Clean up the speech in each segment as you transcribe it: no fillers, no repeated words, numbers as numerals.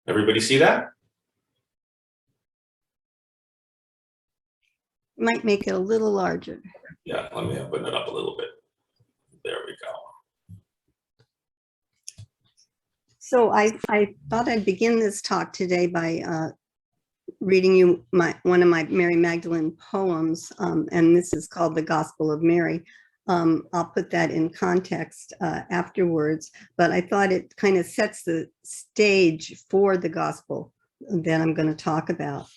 Everybody see that? Might make it a little larger. Yeah, let me open it up a little bit. There we go. So I thought I'd begin this talk today by reading you one of my Mary Magdalene poems, and this is called The Gospel of Mary. I'll put that in context afterwards, but I thought it kind of sets the stage for the gospel that I'm going to talk about.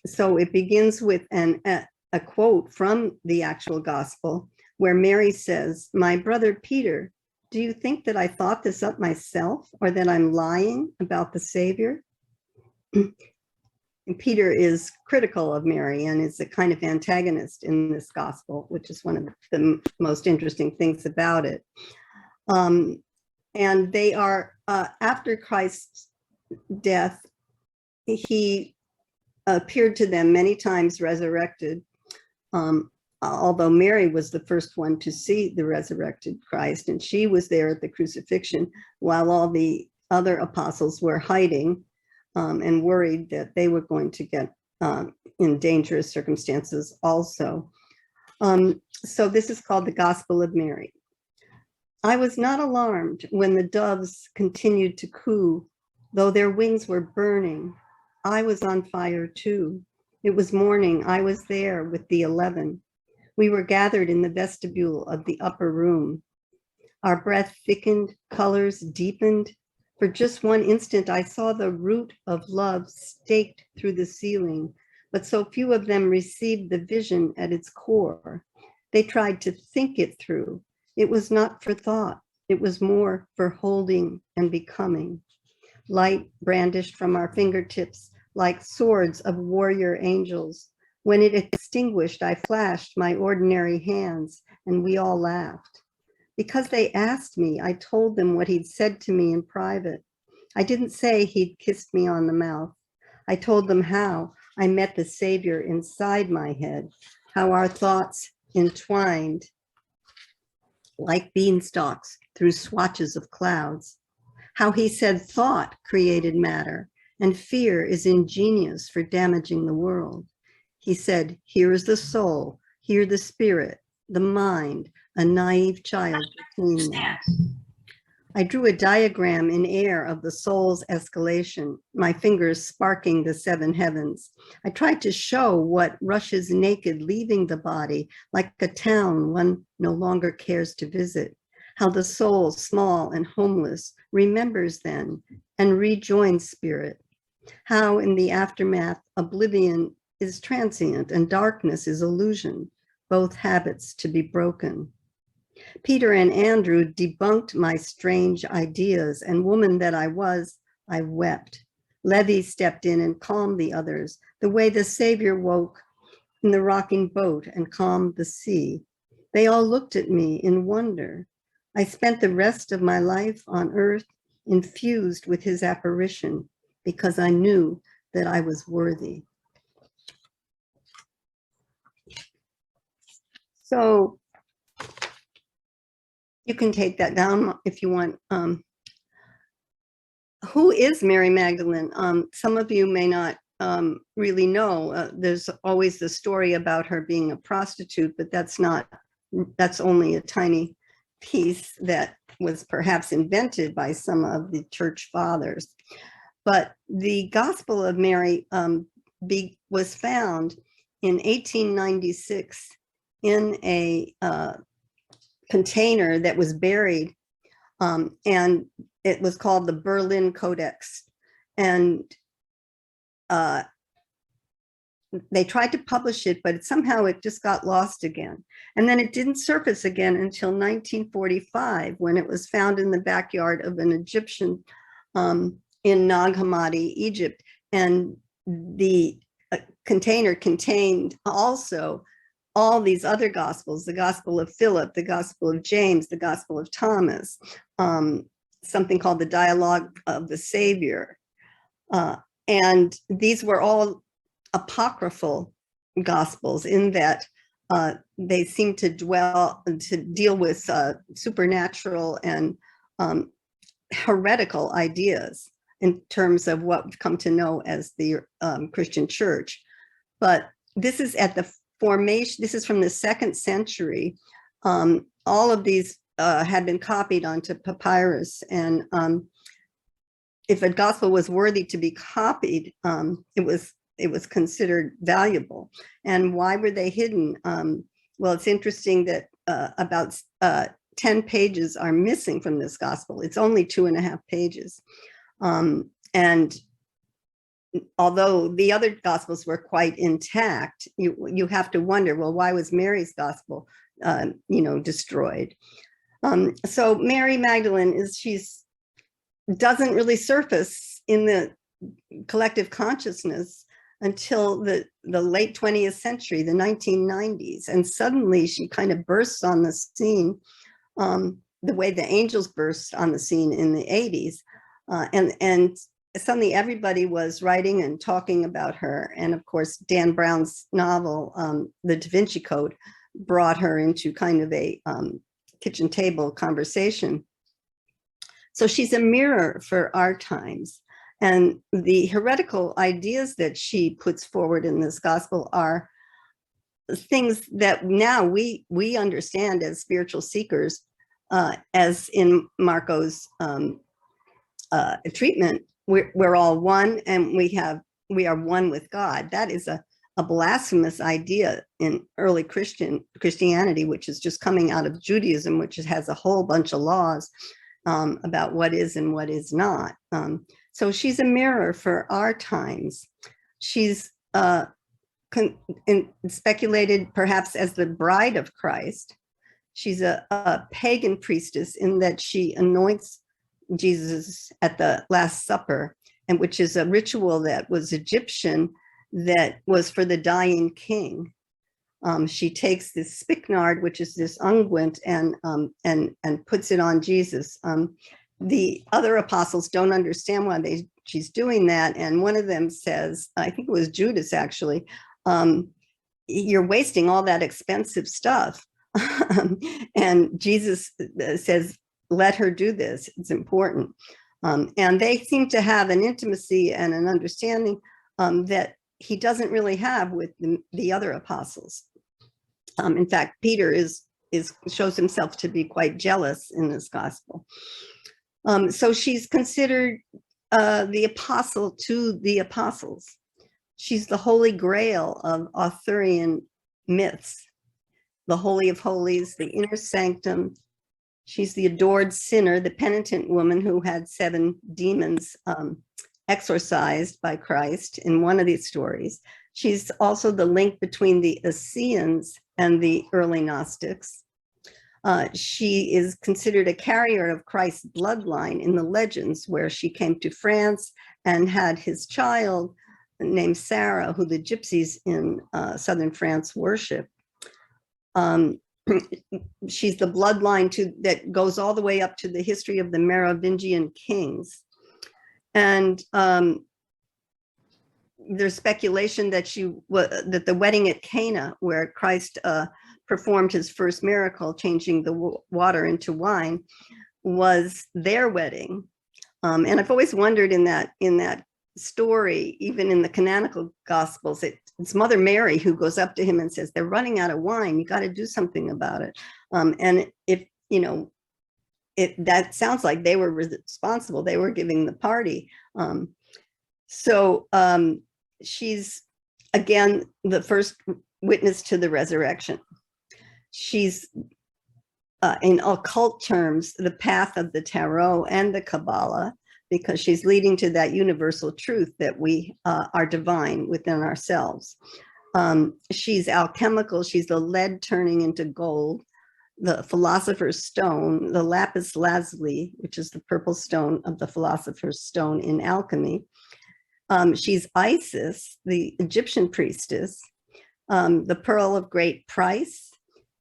So it begins with a quote from the actual gospel where Mary says, "My brother Peter, do you think that I thought this up myself or that I'm lying about the Savior?" And Peter is critical of Mary and is a kind of antagonist in this gospel, which is one of the most interesting things about it. And they are, after Christ's death, he appeared to them many times resurrected, although Mary was the first one to see the resurrected Christ, and she was there at the crucifixion while all the other apostles were hiding and worried that they were going to get in dangerous circumstances also. So this is called the Gospel of Mary. I was not alarmed when the doves continued to coo, though their wings were burning. I was on fire too. It was morning. I was there with the 11. We were gathered in the vestibule of the upper room. Our breath thickened, colors deepened. For just one instant, I saw the root of love staked through the ceiling, but so few of them received the vision at its core. They tried to think it through. It was not for thought. It was more for holding and becoming. Light brandished from our fingertips like swords of warrior angels. When it extinguished, I flashed my ordinary hands, and we all laughed. Because they asked me, I told them what he'd said to me in private. I didn't say he'd kissed me on the mouth. I told them how I met the Savior inside my head, how our thoughts entwined like beanstalks through swatches of clouds, how he said thought created matter and fear is ingenious for damaging the world. He said, here is the soul, here the spirit, the mind, a naive child between them. I drew a diagram in air of the soul's escalation, my fingers sparking the 7 heavens. I tried to show what rushes naked, leaving the body, like a town one no longer cares to visit. How the soul, small and homeless, remembers then and rejoins spirit. How in the aftermath, oblivion is transient and darkness is illusion, both habits to be broken. Peter and Andrew debunked my strange ideas, and woman that I was, I wept. Levi stepped in and calmed the others, the way the Savior woke in the rocking boat and calmed the sea. They all looked at me in wonder. I spent the rest of my life on earth infused with his apparition because I knew that I was worthy. So you can take that down if you want. Who is Mary Magdalene? Some of you may not really know. There's always the story about her being a prostitute, but that's only a tiny piece that was perhaps invented by some of the church fathers. But the Gospel of Mary was found in 1896 in a container that was buried, and it was called the Berlin Codex. And they tried to publish it, but somehow it just got lost again. And then it didn't surface again until 1945, when it was found in the backyard of an Egyptian in Nag Hammadi, Egypt. And the container contained also all these other gospels, the Gospel of Philip, the Gospel of James, the Gospel of Thomas, something called the Dialogue of the Savior. And these were all apocryphal gospels in that they seem to deal with supernatural and heretical ideas in terms of what we've come to know as the Christian church. But this is at the formation, this is from the 2nd century. All of these had been copied onto papyrus, and if a gospel was worthy to be copied, it was considered valuable. And why were they hidden? Well, it's interesting that about 10 pages are missing from this gospel. It's only 2.5 pages. And although the other gospels were quite intact, you have to wonder, well, why was Mary's gospel, destroyed? So Mary Magdalene doesn't really surface in the collective consciousness until the late 20th century, the 1990s. And suddenly she kind of bursts on the scene the way the angels burst on the scene in the 80s. And suddenly everybody was writing and talking about her. And of course, Dan Brown's novel, The Da Vinci Code, brought her into kind of a kitchen table conversation. So she's a mirror for our times. And the heretical ideas that she puts forward in this gospel are things that now we understand as spiritual seekers, as in Marco's treatment. We're all one, and we are one with God. That is a blasphemous idea in early Christianity, which is just coming out of Judaism, which has a whole bunch of laws about what is and what is not. So she's a mirror for our times. She's speculated perhaps as the bride of Christ. She's a pagan priestess in that she anoints Jesus at the Last Supper, and which is a ritual that was Egyptian, that was for the dying king. She takes this spikenard, which is this unguent, and puts it on Jesus. The other apostles don't understand why she's doing that, and one of them says, I think it was Judas actually, you're wasting all that expensive stuff. And Jesus says, let her do this, it's important. And they seem to have an intimacy and an understanding that he doesn't really have with the other apostles. In fact, Peter shows himself to be quite jealous in this gospel. So she's considered the apostle to the apostles. She's the holy grail of Arthurian myths, the Holy of Holies, the inner sanctum. She's the adored sinner, the penitent woman who had 7 demons exorcised by Christ in one of these stories. She's also the link between the Essenes and the early Gnostics. She is considered a carrier of Christ's bloodline in the legends, where she came to France and had his child named Sarah, who the gypsies in southern France worship. She's the bloodline that goes all the way up to the history of the Merovingian kings. And there's speculation that that the wedding at Cana, where Christ performed his first miracle, changing the water into wine, was their wedding. And I've always wondered in that story, even in the canonical Gospels, it's Mother Mary who goes up to him and says, they're running out of wine, you got to do something about it. And if, that sounds like they were responsible, they were giving the party. So she's, again, the first witness to the resurrection. She's, in occult terms, the path of the Tarot and the Kabbalah, because she's leading to that universal truth that we are divine within ourselves. She's alchemical. She's the lead turning into gold, the philosopher's stone, the lapis lazuli, which is the purple stone of the philosopher's stone in alchemy. She's Isis, the Egyptian priestess, the pearl of great price.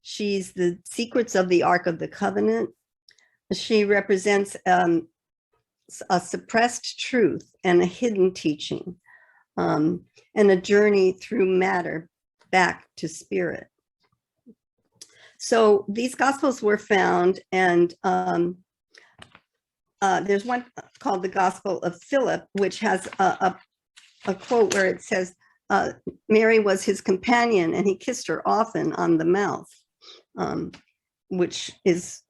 She's the secrets of the Ark of the Covenant. She represents a suppressed truth and a hidden teaching, and a journey through matter back to spirit. So these Gospels were found, and there's one called the Gospel of Philip, which has a quote where it says, Mary was his companion and he kissed her often on the mouth, which is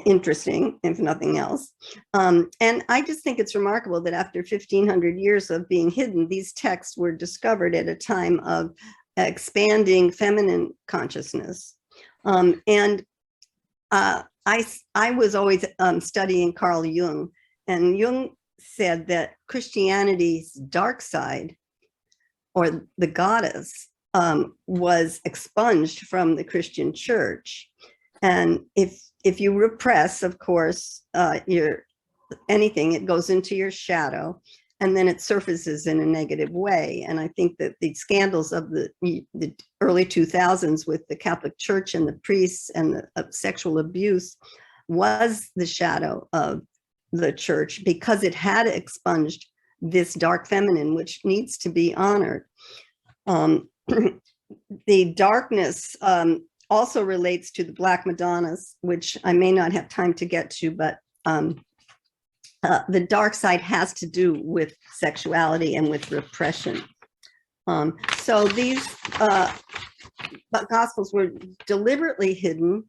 interesting, if nothing else. And I just think it's remarkable that after 1,500 years of being hidden, these texts were discovered at a time of expanding feminine consciousness. And I was always studying Carl Jung, and Jung said that Christianity's dark side, or the goddess, was expunged from the Christian church. And if you repress, of course, anything, it goes into your shadow, and then it surfaces in a negative way. And I think that the scandals of the early 2000s with the Catholic Church and the priests and the sexual abuse was the shadow of the church, because it had expunged this dark feminine, which needs to be honored. The darkness also relates to the Black Madonnas, which I may not have time to get to, but the dark side has to do with sexuality and with repression. So these Gospels were deliberately hidden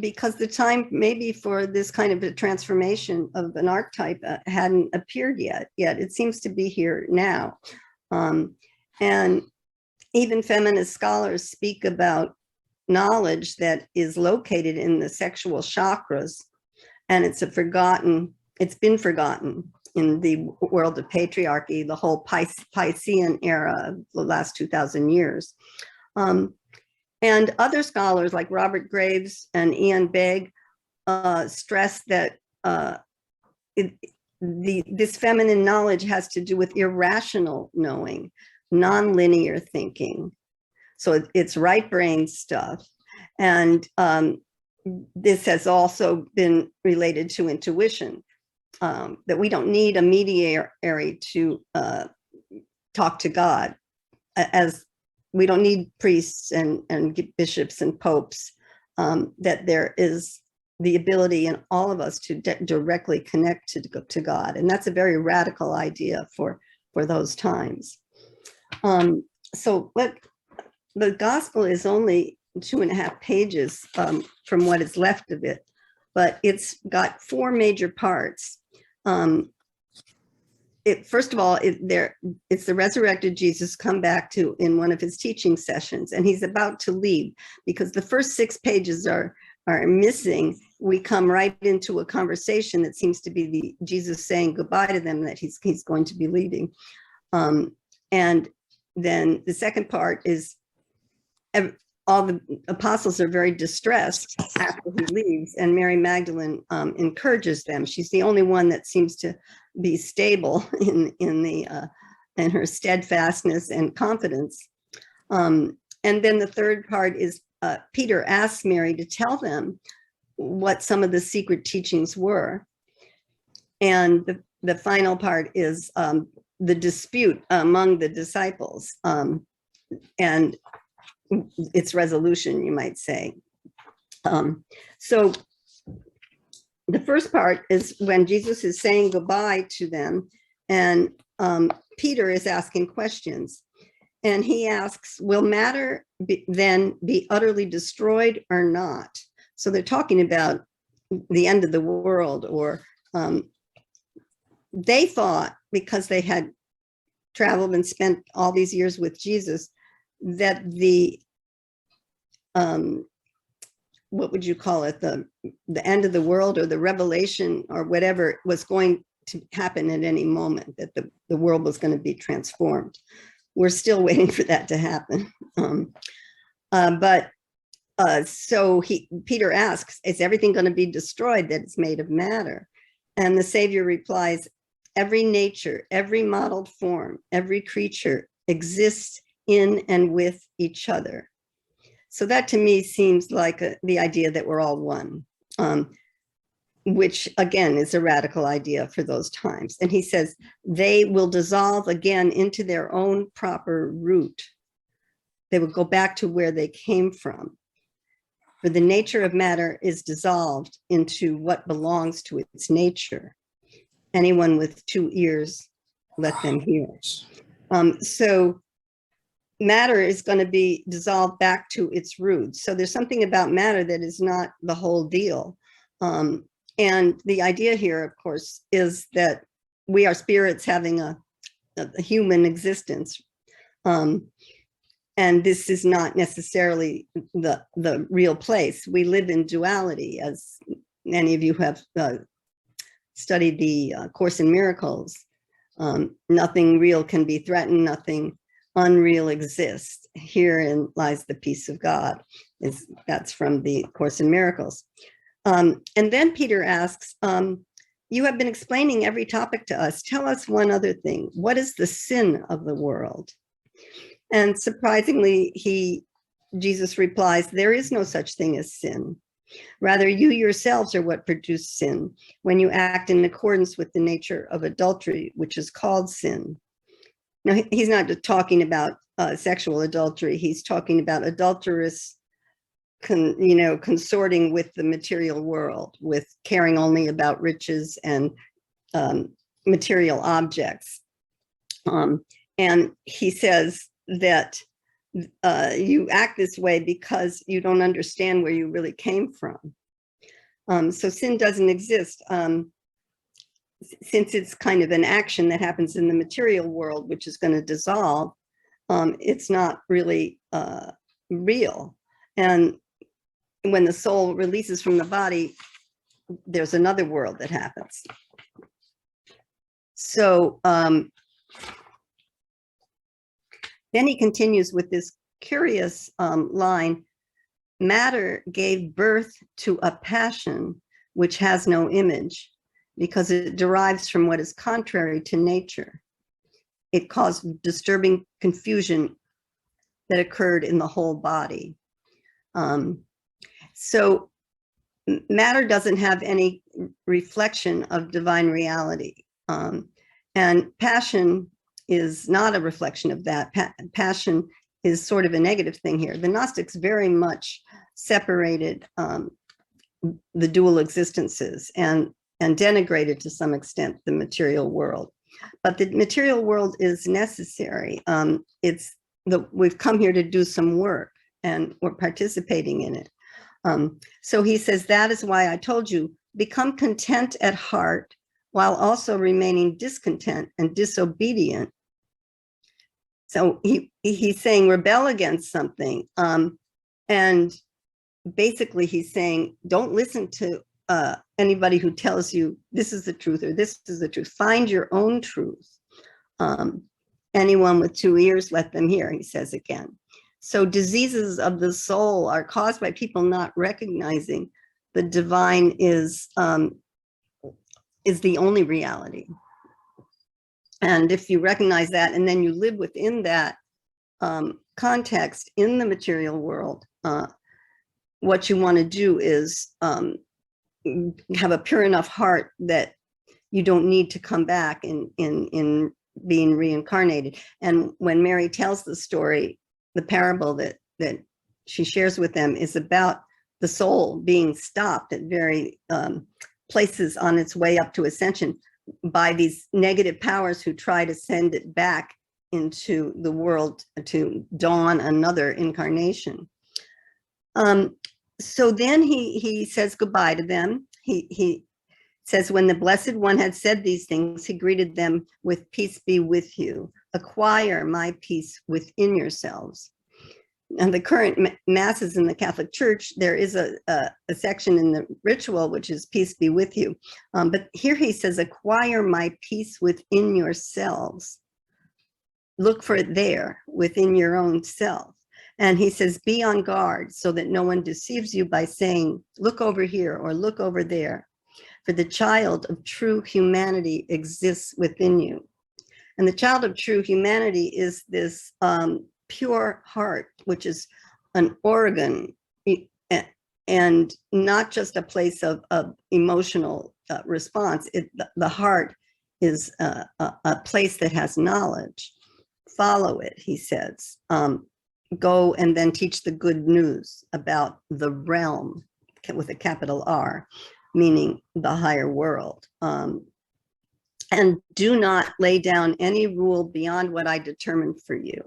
because the time maybe for this kind of a transformation of an archetype hadn't appeared yet. It seems to be here now. And even feminist scholars speak about knowledge that is located in the sexual chakras, and it's been forgotten in the world of patriarchy, the whole Piscean era of the last 2,000 years. And other scholars like Robert Graves and Ian Begg stress that this feminine knowledge has to do with irrational knowing, non-linear thinking. So it's right brain stuff. And this has also been related to intuition, that we don't need a mediary to talk to God, as we don't need priests and bishops and popes, that there is the ability in all of us to directly connect to God. And that's a very radical idea for those times. So the gospel is only 2.5 pages from what is left of it, but it's got 4 major parts. First of all, it's the resurrected Jesus come back to in one of his teaching sessions, and he's about to leave because the first 6 pages are missing. We come right into a conversation that seems to be the Jesus saying goodbye to them, that he's going to be leaving. And then the second part is all the apostles are very distressed after he leaves, and Mary Magdalene encourages them. She's the only one that seems to be stable in her steadfastness and confidence. And then the third part is Peter asks Mary to tell them what some of the secret teachings were. And the final part is the dispute among the disciples, and its resolution, you might say. So the first part is when Jesus is saying goodbye to them, and Peter is asking questions. And he asks, will matter then be utterly destroyed or not? So they're talking about the end of the world, or they thought, because they had traveled and spent all these years with Jesus, that the what would you call it, the end of the world, or the revelation, or whatever, was going to happen at any moment, that the world was going to be transformed. We're still waiting for that to happen. So Peter asks, is everything going to be destroyed that is made of matter? And the Savior replies, every nature, every modeled form, every creature exists in and with each other. So that to me seems like the idea that we're all one, which again is a radical idea for those times. And he says, they will dissolve again into their own proper root. They will go back to where they came from. For the nature of matter is dissolved into what belongs to its nature. Anyone with 2 ears, let them hear. So matter is going to be dissolved back to its roots. So there's something about matter that is not the whole deal. And the idea here, of course, is that we are spirits having a human existence. And this is not necessarily the real place. We live in duality, as many of you have studied the Course in Miracles. Nothing real can be threatened, nothing unreal exists. Herein lies the peace of God. That's from the Course in Miracles. And then Peter asks, you have been explaining every topic to us. Tell us one other thing. What is the sin of the world? And surprisingly, Jesus replies, there is no such thing as sin. Rather, you yourselves are what produce sin when you act in accordance with the nature of adultery, which is called sin. Now, he's not talking about sexual adultery. He's talking about adulterous, consorting with the material world, with caring only about riches and material objects. And he says that you act this way because you don't understand where you really came from. So sin doesn't exist. Since it's kind of an action that happens in the material world, which is going to dissolve, it's not really real. And when the soul releases from the body, there's another world that happens. So then he continues with this curious line, matter gave birth to a passion which has no image because it derives from what is contrary to nature. It caused disturbing confusion that occurred in the whole body. So matter doesn't have any reflection of divine reality. And passion is not a reflection of that. Passion is sort of a negative thing here. The Gnostics very much separated the dual existences and denigrated to some extent the material world. But the material world is necessary. We've come here to do some work and we're participating in it. So he says, that is why I told you, become content at heart while also remaining discontent and disobedient. So he's saying rebel against something. And basically he's saying, don't listen to anybody who tells you this is the truth or this is the truth. Find your own truth. Anyone with 2 ears, let them hear, he says again. So diseases of the soul are caused by people not recognizing the divine is the only reality. And if you recognize that, and then you live within that context in the material world, what you want to do is have a pure enough heart that you don't need to come back in being reincarnated. And when Mary tells the story, the parable that she shares with them is about the soul being stopped at very places on its way up to ascension by these negative powers who try to send it back into the world to dawn another incarnation. So then he says goodbye to them. He says, when the Blessed One had said these things, he greeted them with peace be with you. Acquire my peace within yourselves. And the current masses in the Catholic Church, there is a section in the ritual, which is peace be with you. But here he says, acquire my peace within yourselves. Look for it there within your own self. And he says, be on guard so that no one deceives you by saying, look over here or look over there. For the child of true humanity exists within you. And the child of true humanity is this pure heart, which is an organ and not just a place of emotional response. The heart is a place that has knowledge. Follow it, he says. go and then teach the good news about the realm with a capital R, meaning the higher world. And do not lay down any rule beyond what I determined for you,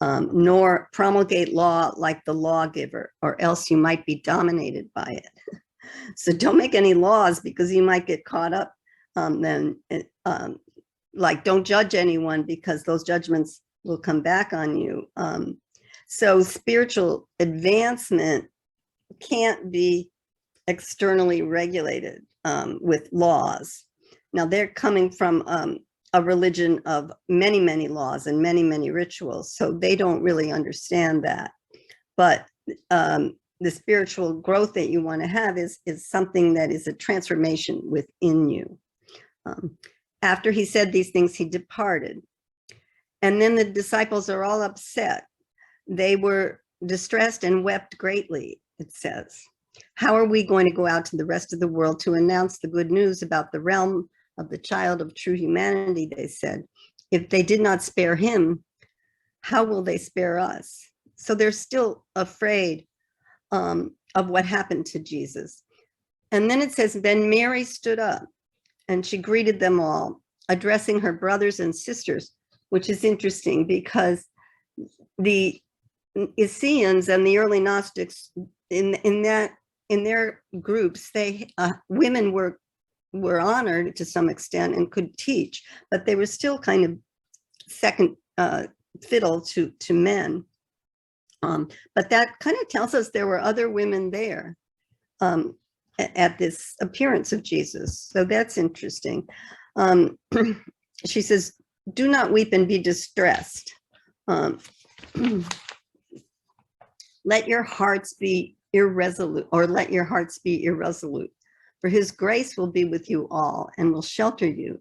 nor promulgate law like the lawgiver, or else you might be dominated by it. So don't make any laws because you might get caught up. Like don't judge anyone because those judgments will come back on you. So spiritual advancement can't be externally regulated with laws. Now they're coming from a religion of many, many laws and many, many rituals. So they don't really understand that. But the spiritual growth that you want to have is something that is a transformation within you. After he said these things, he departed. And then the disciples are all upset. They were distressed and wept greatly, it says. How are we going to go out to the rest of the world to announce the good news about the realm of the child of true humanity, they said. If they did not spare him, how will they spare us? So they're still afraid of what happened to Jesus. And then it says, then Mary stood up and she greeted them all, addressing her brothers and sisters, which is interesting because the Essenes and the early Gnostics in their groups, women were honored to some extent and could teach, but they were still kind of second fiddle to men. But that kind of tells us there were other women there at this appearance of Jesus. So that's interesting. She says, do not weep and be distressed. Let your hearts be irresolute, or let your hearts be irresolute, for his grace will be with you all and will shelter you.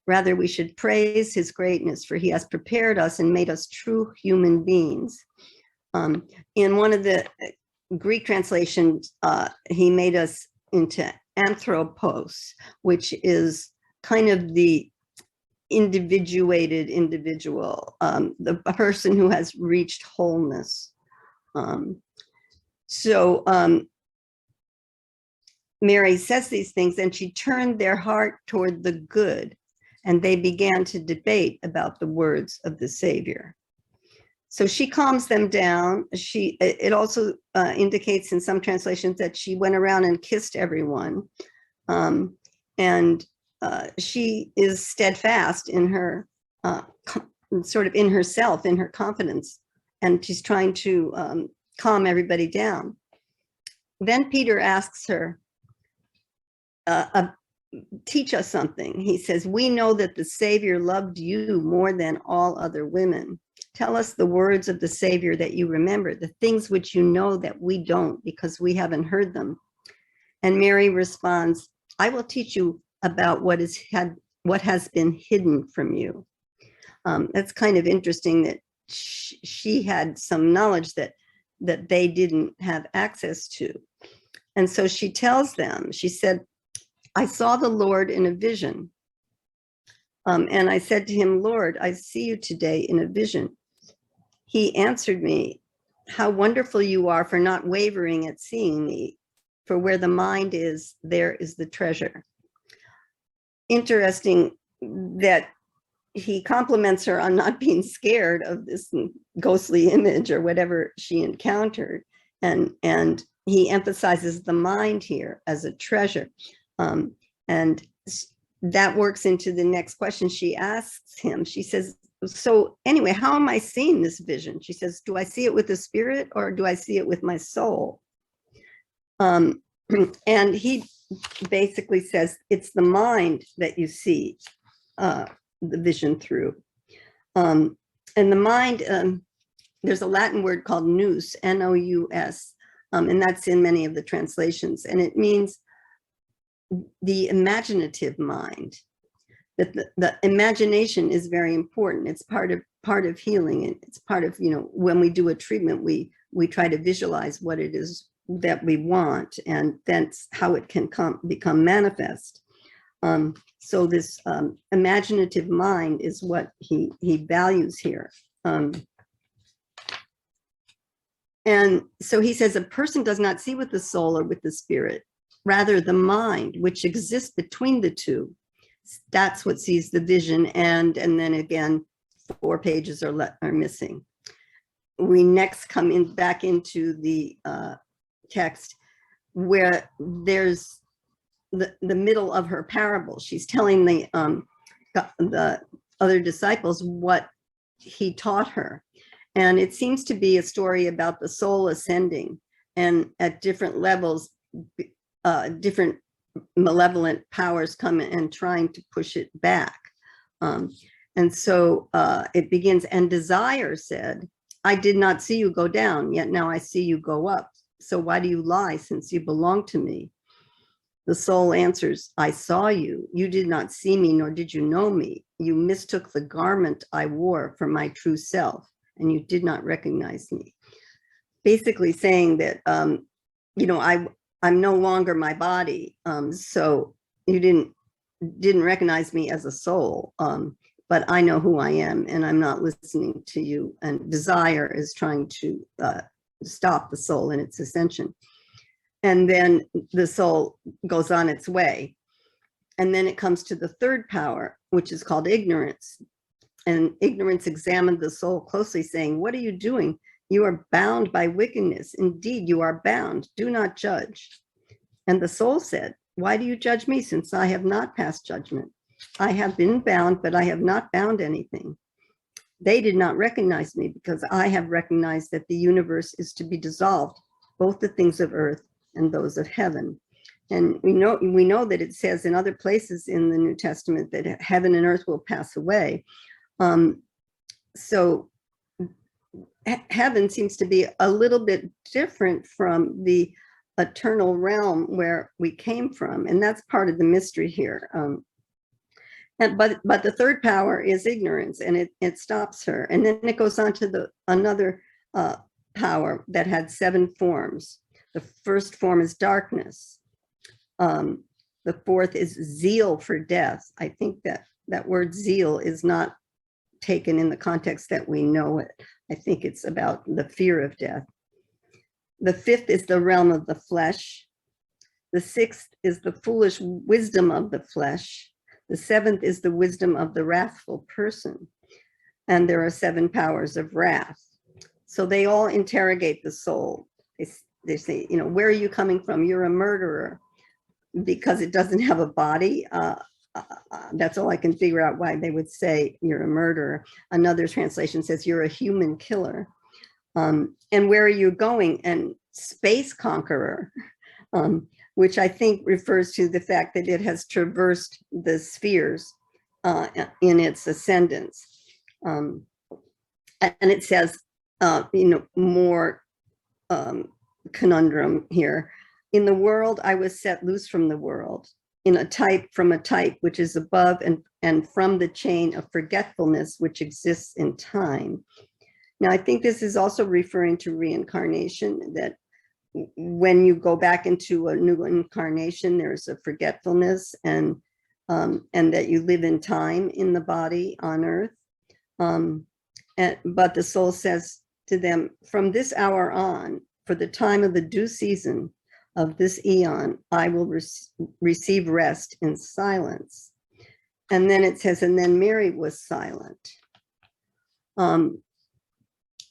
Rather, we should praise his greatness, for he has prepared us and made us true human beings. In one of the Greek translations, he made us into anthropos, which is kind of the individuated individual, the person who has reached wholeness. Mary says these things, and she turned their heart toward the good, and they began to debate about the words of the Savior. So she calms them down. It also indicates in some translations that she went around and kissed everyone. And she is steadfast in her, sort of in herself, in her confidence, and she's trying to calm everybody down. Then Peter asks her, teach us something. He says, we know that the Savior loved you more than all other women. Tell us the words of the Savior that you remember, the things which you know that we don't because we haven't heard them. And Mary responds, I will teach you about what has been hidden from you. That's kind of interesting that she had some knowledge that they didn't have access to. And so she tells them, she said, I saw the Lord in a vision. And I said to him, Lord, I see you today in a vision. He answered me, how wonderful you are for not wavering at seeing me. For where the mind is, there is the treasure. Interesting that he compliments her on not being scared of this ghostly image or whatever she encountered. And he emphasizes the mind here as a treasure. And that works into the next question she asks him. She says, so anyway, how am I seeing this vision? She says, do I see it with the spirit or do I see it with my soul? And he basically says, it's the mind that you see the vision through. And the mind, there's a Latin word called nous, N-O-U-S, and that's in many of the translations. And it means the imaginative mind. That the imagination is very important. It's part of healing. And it's part of, when we do a treatment, we try to visualize what it is that we want, and that's how it can become manifest. So this imaginative mind is what he values here. And so he says, a person does not see with the soul or with the spirit, rather the mind, which exists between the two. That's what sees the vision. And then again, 4 pages are missing. We next come in back into the text where there's the middle of her parable. She's telling the other disciples what he taught her. And it seems to be a story about the soul ascending, and at different levels, different malevolent powers come and trying to push it back. And so it begins, and desire said, I did not see you go down, yet now I see you go up. So why do you lie, since you belong to me? The soul answers, I saw you. You did not see me, nor did you know me. You mistook the garment I wore for my true self, and you did not recognize me. Basically saying that, you know, I'm no longer my body. So you didn't recognize me as a soul, but I know who I am, and I'm not listening to you. And desire is trying to stop the soul in its ascension. And then the soul goes on its way. And then it comes to the third power, which is called ignorance. And ignorance examined the soul closely, saying, what are you doing? You are bound by wickedness. Indeed, you are bound. Do not judge. And the soul said, why do you judge me, since I have not passed judgment? I have been bound, but I have not bound anything. They did not recognize me, because I have recognized that the universe is to be dissolved, both the things of earth and those of heaven. And we know that it says in other places in the New Testament that heaven and earth will pass away. So heaven seems to be a little bit different from the eternal realm where we came from, and that's part of the mystery here. But the third power is ignorance, and it stops her. And then it goes on to another power that had 7 forms. The first form is darkness. The fourth is zeal for death. I think that word zeal is not taken in the context that we know it. I think it's about the fear of death. The fifth is the realm of the flesh. The sixth is the foolish wisdom of the flesh. The seventh is the wisdom of the wrathful person. And there are 7 powers of wrath. So they all interrogate the soul. They say, you know, where are you coming from? You're a murderer, because it doesn't have a body. That's all I can figure out why they would say you're a murderer. Another translation says you're a human killer. And where are you going? And space conqueror, which I think refers to the fact that it has traversed the spheres in its ascendance. And it says, you know, more conundrum here. In the world, I was set loose from the world, in a type from a type which is above and from the chain of forgetfulness which exists in time. Now, I think this is also referring to reincarnation, that when you go back into a new incarnation, there's a forgetfulness, and that you live in time in the body on earth. But the soul says to them, from this hour on, for the time of the due season of this eon, I will receive rest in silence. And then it says, and then Mary was silent.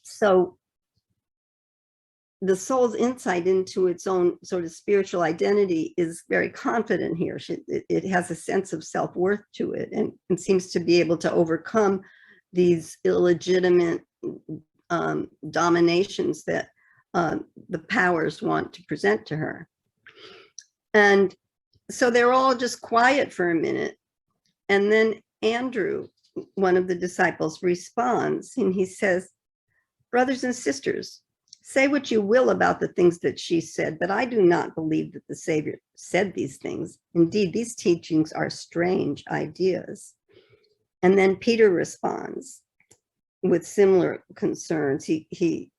So the soul's insight into its own sort of spiritual identity is very confident here. It has a sense of self-worth to it, and seems to be able to overcome these illegitimate dominations that the powers want to present to her. And so they're all just quiet for a minute. And then Andrew, one of the disciples, responds, and he says, brothers and sisters, say what you will about the things that she said, but I do not believe that the Savior said these things. Indeed, these teachings are strange ideas. And then Peter responds with similar concerns. He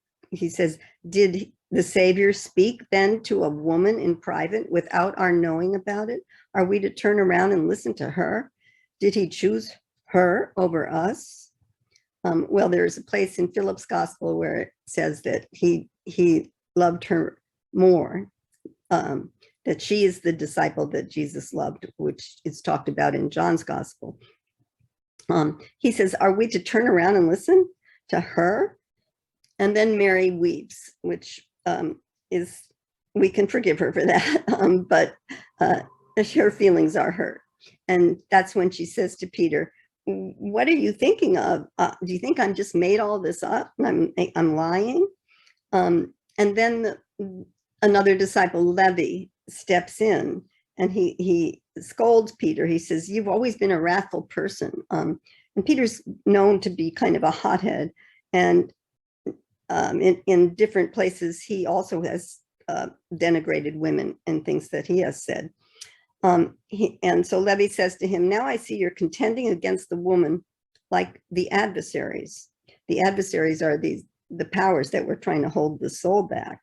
says, did the Savior speak then to a woman in private without our knowing about it? Are we to turn around and listen to her? Did he choose her over us? Well, there's a place in Philip's gospel where it says that he loved her more, that she is the disciple that Jesus loved, which is talked about in John's gospel. He says, are we to turn around and listen to her? And then Mary weeps, which is, we can forgive her for that, but her feelings are hurt. And that's when she says to Peter, what are you thinking of? Do you think I'm just made all this up and I'm lying? And then another disciple, Levi, steps in and he scolds Peter. He says, you've always been a wrathful person. And Peter's known to be kind of a hothead. And in different places, he also has denigrated women and things that he has said. And so Levi says to him, now I see you're contending against the woman like the adversaries. The adversaries are the powers that were trying to hold the soul back.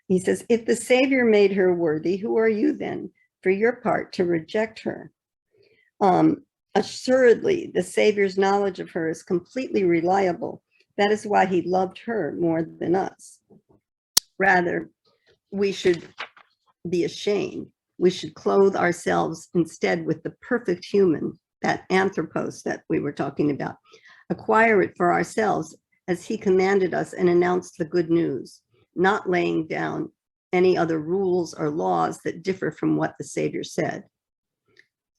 He says, if the Savior made her worthy, who are you then for your part to reject her? Assuredly, the Savior's knowledge of her is completely reliable. That is why he loved her more than us. Rather, we should be ashamed. We should clothe ourselves instead with the perfect human, that anthropos that we were talking about. Acquire it for ourselves as he commanded us and announced the good news, not laying down any other rules or laws that differ from what the Savior said.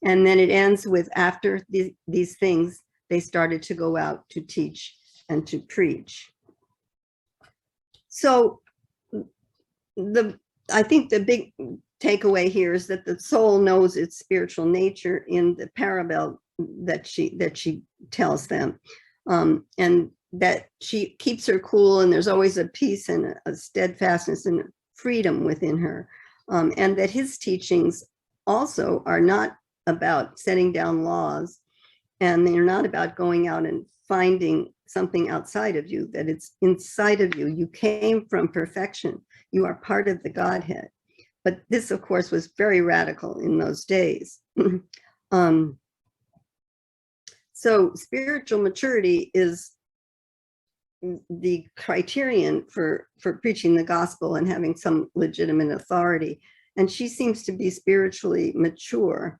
And then it ends with, after these things, they started to go out to teach and to preach. So I think the big takeaway here is that the soul knows its spiritual nature in the parable that she tells them, and that she keeps her cool, and there's always a peace and a steadfastness and freedom within her, and that his teachings also are not about setting down laws, and they're not about going out and finding something outside of you, that it's inside of you. You came from perfection. You are part of the Godhead. But this, of course, was very radical in those days. So spiritual maturity is the criterion for preaching the gospel and having some legitimate authority. And she seems to be spiritually mature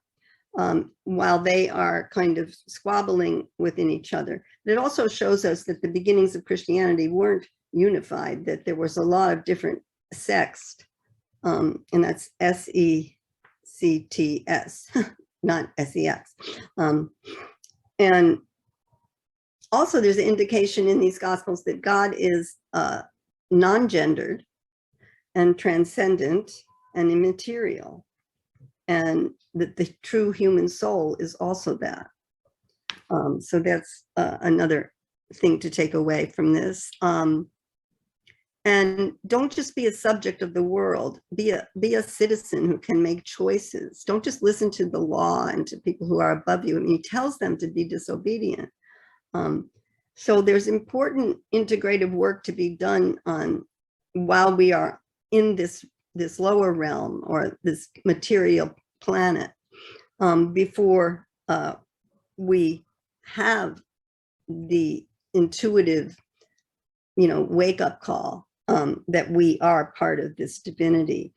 while they are kind of squabbling within each other. It also shows us that the beginnings of Christianity weren't unified, that there was a lot of different sects, and that's S-E-C-T-S, not S-E-X. And also there's an indication in these Gospels that God is non-gendered and transcendent and immaterial, and that the true human soul is also that. So that's another thing to take away from this. And don't just be a subject of the world, be a citizen who can make choices. Don't just listen to the law and to people who are above you. I mean, he tells them to be disobedient. So there's important integrative work to be done on while we are in this lower realm or this material planet, before we have the intuitive, wake-up call that we are part of this divinity.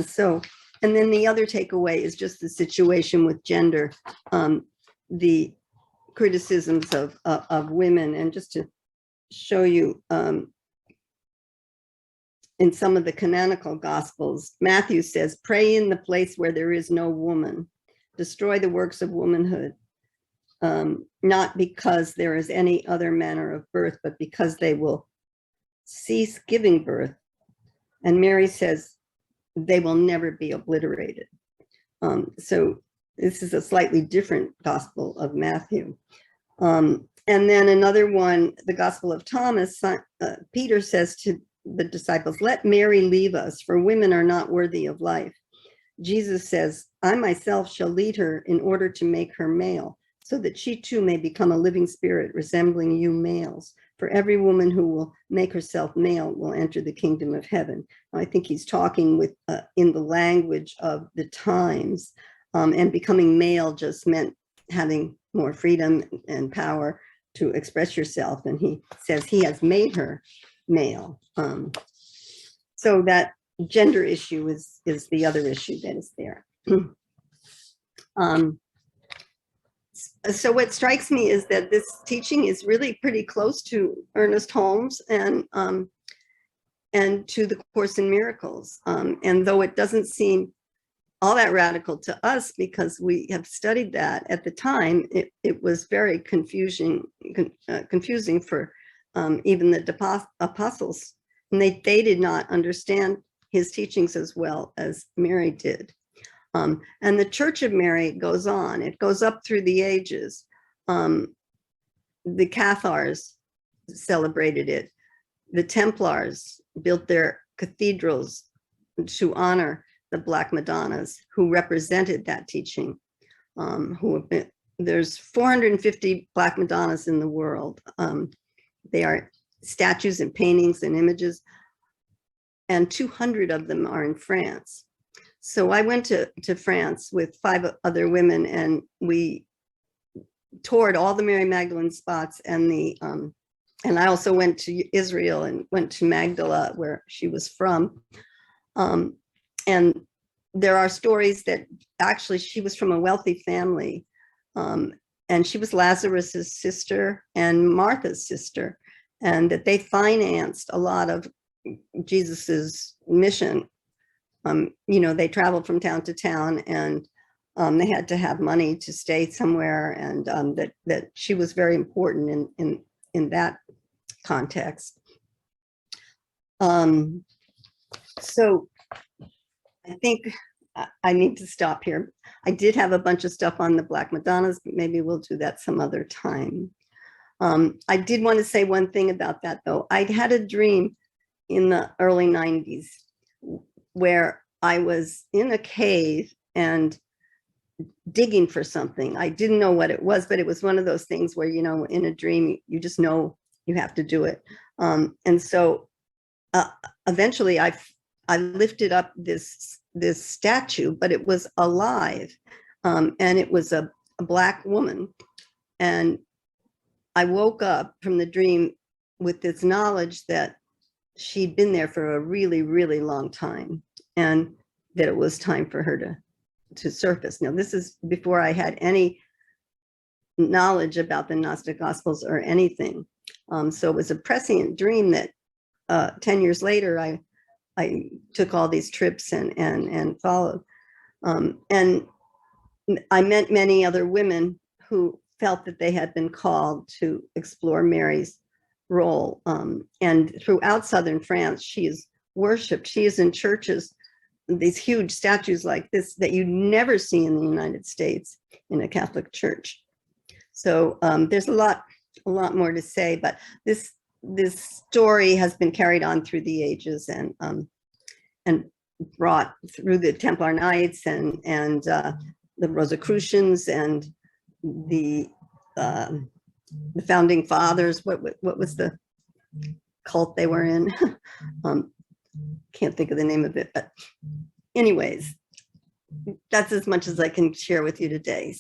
So, and then the other takeaway is just the situation with gender, the criticisms of women, and just to show you, in some of the canonical Gospels, Matthew says, pray in the place where there is no woman, destroy the works of womanhood, not because there is any other manner of birth, but because they will cease giving birth. And Mary says they will never be obliterated. So this is a slightly different Gospel of Matthew. And then another one, the Gospel of Thomas, Peter says to the disciples, let Mary leave us, for women are not worthy of life. Jesus says, I myself shall lead her in order to make her male, so that she too may become a living spirit resembling you males. For every woman who will make herself male will enter the kingdom of heaven. I think he's talking with in the language of the times, and becoming male just meant having more freedom and power, to express yourself, and he says he has made her male. So that gender issue is the other issue that is there. So what strikes me is that this teaching is really pretty close to Ernest Holmes and to the Course in Miracles. And though it doesn't seem all that radical to us because we have studied that at the time, it was very confusing for even the apostles. And they did not understand his teachings as well as Mary did. And the Church of Mary goes on. It goes up through the ages. The Cathars celebrated it. The Templars built their cathedrals to honor the Black Madonnas who represented that teaching. There's 450 Black Madonnas in the world. They are statues and paintings and images, and 200 of them are in France. So I went to France with 5 other women, and we toured all the Mary Magdalene spots, and and I also went to Israel and went to Magdala, where she was from. And there are stories that actually she was from a wealthy family, and she was Lazarus's sister and Martha's sister, and that they financed a lot of Jesus's mission. They traveled from town to town, and they had to have money to stay somewhere, and that she was very important in that context. So I think I need to stop here. I did have a bunch of stuff on the Black Madonnas, but maybe we'll do that some other time. I did want to say one thing about that, though. I'd had a dream in the early 90s where I was in a cave and digging for something. I didn't know what it was, but it was one of those things where, in a dream, you just know you have to do it. And so eventually I lifted up this statue, but it was alive. And it was a Black woman. And I woke up from the dream with this knowledge that she'd been there for a really, really long time, and that it was time for her to surface. Now, this is before I had any knowledge about the Gnostic Gospels or anything. So it was a prescient dream that 10 years later, I took all these trips and followed. And I met many other women who felt that they had been called to explore Mary's role. And throughout southern France, she is worshipped. She is in churches, these huge statues like this that you never see in the United States in a Catholic church. So there's a lot more to say, but this story has been carried on through the ages and brought through the Templar Knights and the Rosicrucians and the founding fathers. What was the cult they were in? Can't think of the name of it, but anyways, that's as much as I can share with you today.